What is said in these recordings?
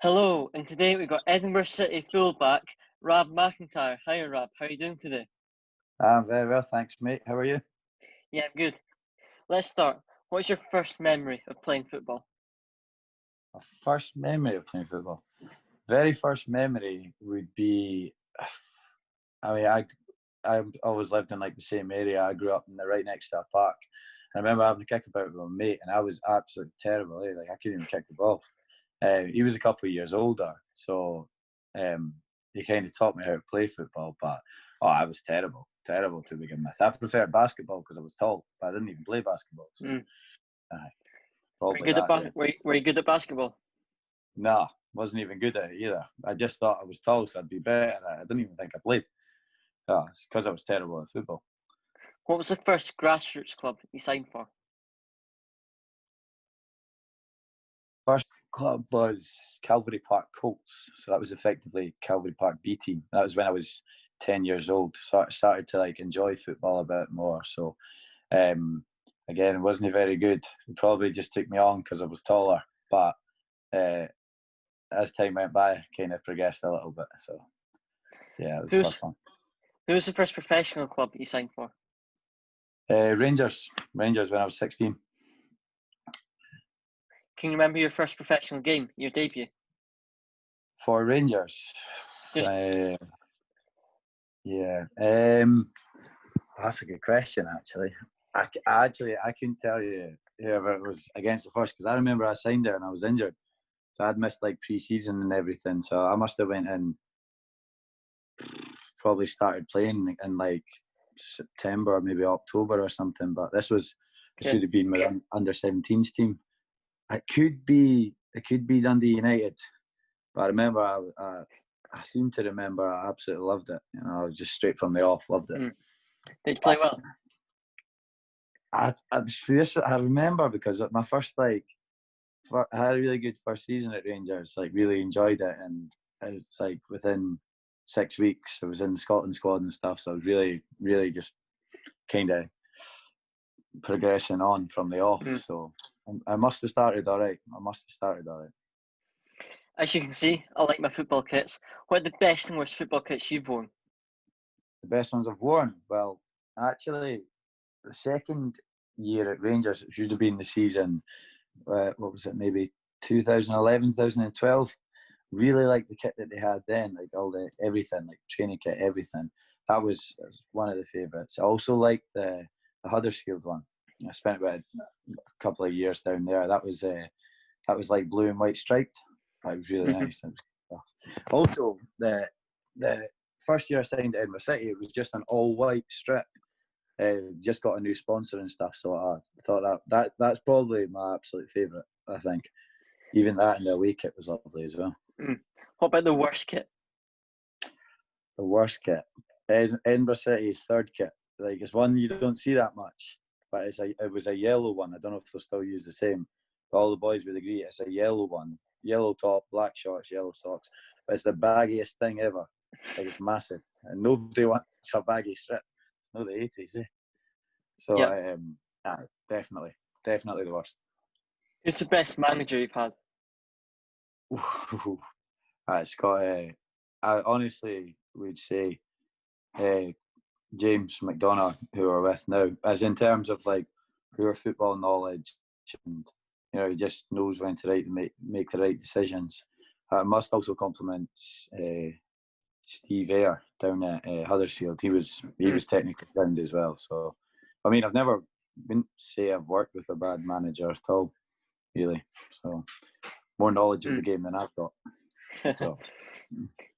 Hello, and today we've got Edinburgh City Full Back, Rab McIntyre. Hi Rab, how are you doing today? I'm very well, thanks, mate. How are you? Yeah, I'm good. Let's start. What's your first memory of playing football? My first memory of playing football. Very first memory would be, I always lived in like the same area. I grew up in the right next to a park. I remember having a kick about with my mate, and I was absolutely terrible. Like I couldn't even kick the ball. He was a couple of years older, so he kind of taught me how to play football. But I was terrible to begin with. I preferred basketball because I was tall, but I didn't even play basketball. So Were you probably good at that. Yeah. were you good at basketball? Nah, wasn't even good at it either. I just thought I was tall, so I'd be better at it. I didn't even think I played. It's because I was terrible at football. What was the first grassroots club you signed for? First club was Calvary Park Colts, so that was effectively Calvary Park B team. That was when I was 10 years old. So I started to like enjoy football a bit more. So again, it wasn't very good. It probably just took me on because I was taller. But as time went by, I kind of progressed a little bit. So yeah, it was quite fun. Who was the first professional club you signed for? Rangers when I was 16. Can you remember your first professional game, your debut? For Rangers? Just yeah. That's a good question, actually. I couldn't tell you whoever it was against the first, because I remember I signed there and I was injured. So I'd missed like pre-season and everything. So I must have went in, probably started playing in like September or maybe October or something. But this would have been my under-17s team. It could be Dundee United. But I remember, I seem to remember I absolutely loved it. You know, I was just straight from the off, loved it. Did you play well? I remember because my first I had a really good first season at Rangers. Like really enjoyed it, and it's like within 6 weeks I was in the Scotland squad and stuff. So I was really, really just kind of progressing on from the off. So I must have started all right. As you can see, I like my football kits. What are the best and worst football kits you've worn? The best ones I've worn? Well, actually, the second year at Rangers, it should have been the season, what was it, maybe 2011, 2012. Really liked the kit that they had then, like everything, like training kit, everything. That was one of the favourites. I also liked the Huddersfield one. I spent about a couple of years down there. That was like blue and white striped. That was really nice. Also, the first year I signed at Edinburgh City, it was just an all white strip. Just got a new sponsor and stuff, so I thought that's probably my absolute favourite. I think even that and the away kit was lovely as well. What about the worst kit? The worst kit, Edinburgh City's third kit. Like it's one you don't see that much, but it was a yellow one. I don't know if they'll still use the same. But all the boys would agree it's a yellow one, yellow top, black shorts, yellow socks. But it's the baggiest thing ever. Like it's massive, and nobody wants a baggy strip. It's not the 80s, eh? So definitely the worst. Who's the best manager you've had? It's got. I honestly would say James McDonough, who we're with now, as in terms of like pure football knowledge, and he just knows when to make the right decisions. I must also compliment Steve Ayre down at Huddersfield. He was technically sound as well. So, I mean, wouldn't say I've worked with a bad manager at all, really. So, more knowledge of the game than I've got. So,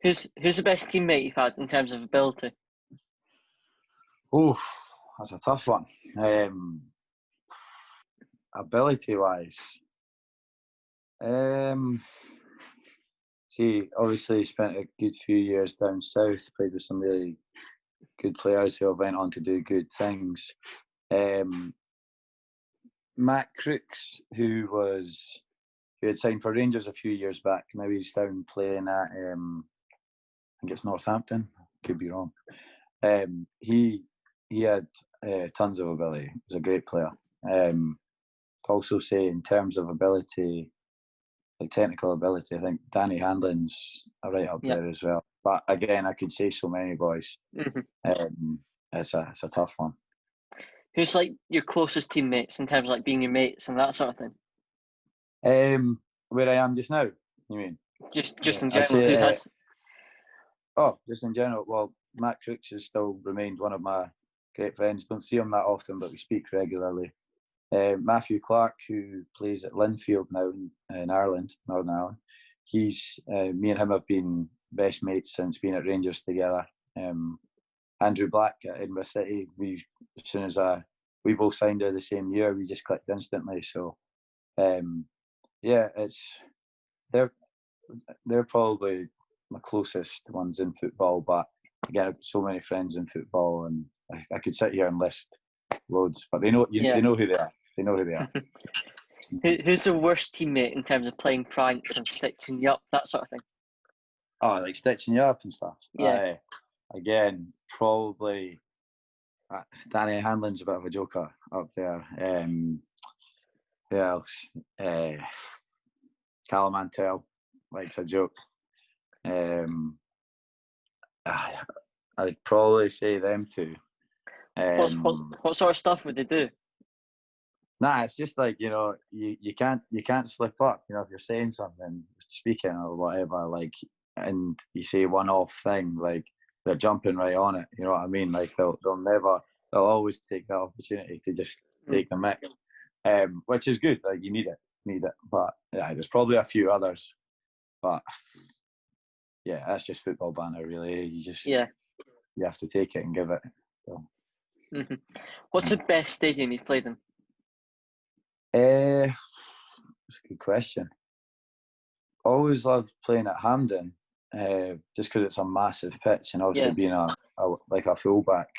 who's the best teammate you've had in terms of ability? Oh, that's a tough one. Ability-wise, obviously spent a good few years down south, played with some really good players who have went on to do good things. Matt Crooks, who had signed for Rangers a few years back, now he's down playing at, I think it's Northampton, could be wrong. He had tons of ability. He was a great player. To also say in terms of ability, like technical ability, I think Danny Handlin's right up there as well. But again, I could say so many boys. It's a tough one. Who's like your closest teammates in terms of like being your mates and that sort of thing? Where I am just now, you mean? Just in general, who has? Just in general. Well, Matt Crooks has still remained one of my great friends. Don't see him that often, but we speak regularly. Matthew Clark, who plays at Linfield now in Ireland, Northern Ireland. He's me and him have been best mates since being at Rangers together. Andrew Black at Edinburgh City. As soon as we both signed there the same year, we just clicked instantly. So, they're probably my closest ones in football. But again, I've got so many friends in football, and I could sit here and list loads. But they know who they are. They know who they are. Who's the worst teammate in terms of playing pranks and stitching you up, that sort of thing? Oh, like stitching you up and stuff. Yeah. Again, probably Danny Handlin's a bit of a joker up there. Who else? Callum Mantell likes a joke. I'd probably say them two. What sort of stuff would they do? Nah, it's just like, you can't slip up. You know, if you're saying something, speaking or whatever, like, and you say one off thing, like they're jumping right on it. You know what I mean? Like they'll always take that opportunity to just take the mic, which is good. Like you need it. But yeah, there's probably a few others, but yeah, that's just football banter, really. You have to take it and give it. So. What's the best stadium you've played in? That's a good question. Always loved playing at Hampden, just because it's a massive pitch, and obviously being a fullback,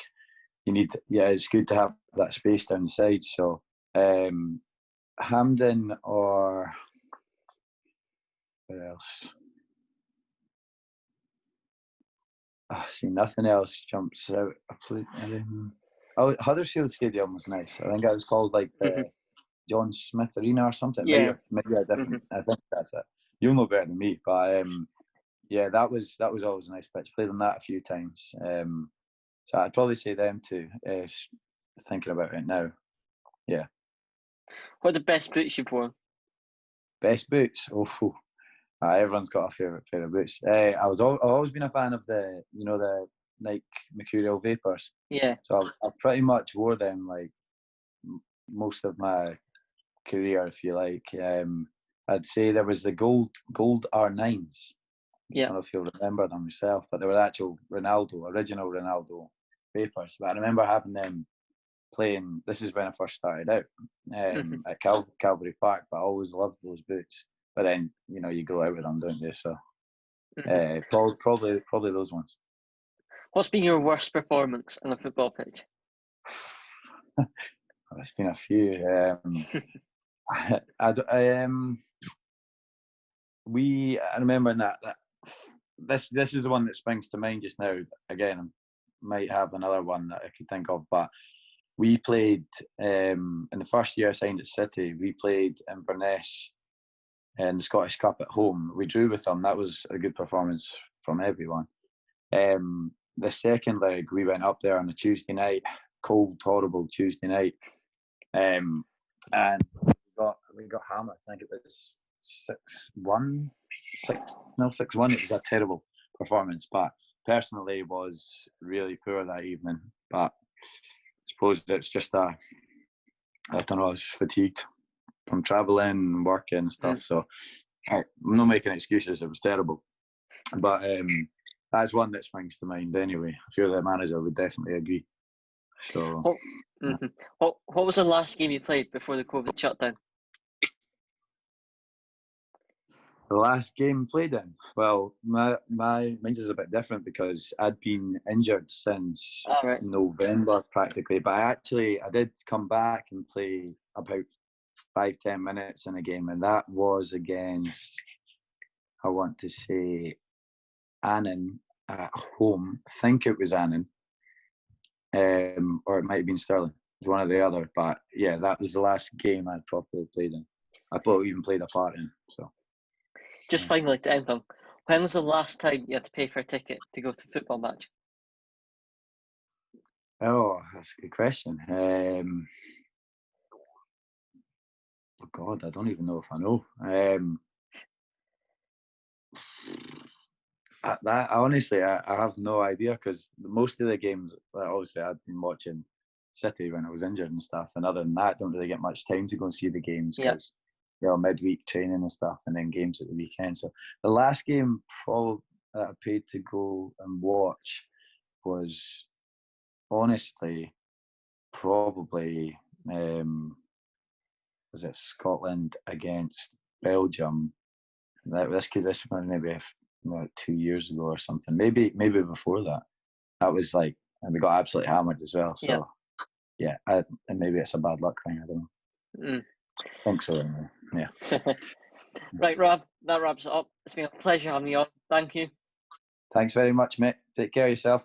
it's good to have that space down the side. So Hampden or where else? See, nothing else jumps out. Huddersfield Stadium was nice. I think it was called like the John Smith Arena or something. Yeah. Maybe a different. I think that's it. You'll know better than me, but that was always a nice pitch. Played on that a few times. So I'd probably say them two. Thinking about it now, yeah. What are the best boots you've worn? Best boots? Everyone's got a favourite pair of boots. I've always been a fan of the Nike Mercurial Vapors. Yeah. So I pretty much wore them like most of my career, if you like. I'd say there was the gold R9s. Yeah. I don't know if you'll remember them yourself, but they were actual original Ronaldo Vapors. But I remember having them playing. This is when I first started out at Calvary Park. But I always loved those boots. But then you go out with them, don't you? So probably those ones. What's been your worst performance on a football pitch? There's been a few. I remember that this is the one that springs to mind just now. Again, I might have another one that I could think of, but we played in the first year I signed at City. We played Inverness in the Scottish Cup at home. We drew with them. That was a good performance from everyone. The second leg, we went up there on a Tuesday night, cold, horrible Tuesday night, and we got hammered. I think it was 6-1. It was a terrible performance, but personally was really poor that evening. But I suppose it's just I was fatigued from travelling and working and stuff. So I'm not making excuses. It was terrible, but that's one that springs to mind anyway. I'm sure the manager would definitely agree. So, What was the last game you played before the COVID shutdown? The last game played in? Well, mine's is a bit different because I'd been injured since November practically. But I did come back and play about 5-10 minutes in a game, and that was against, I want to say, Annan at home. I think it was Annan, or it might have been Stirling. It was one or the other. But yeah, that was the last game I properly played in. I probably even played a part in. So. Just finally to end on, when was the last time you had to pay for a ticket to go to a football match? Oh, that's a good question. Oh God, I don't even know if I know. I honestly, I have no idea, because most of the games, obviously, I'd been watching City when I was injured and stuff, and other than that, I don't really get much time to go and see the games because midweek training and stuff, and then games at the weekend. So the last game probably that I paid to go and watch was honestly probably was it Scotland against Belgium? This was maybe 2 years ago or something. Maybe before that. That was like, and we got absolutely hammered as well. So and maybe it's a bad luck thing. I don't know. I think so. Anyway. Yeah. Right, Rob. That wraps it up. It's been a pleasure having you on. Thank you. Thanks very much, mate. Take care of yourself.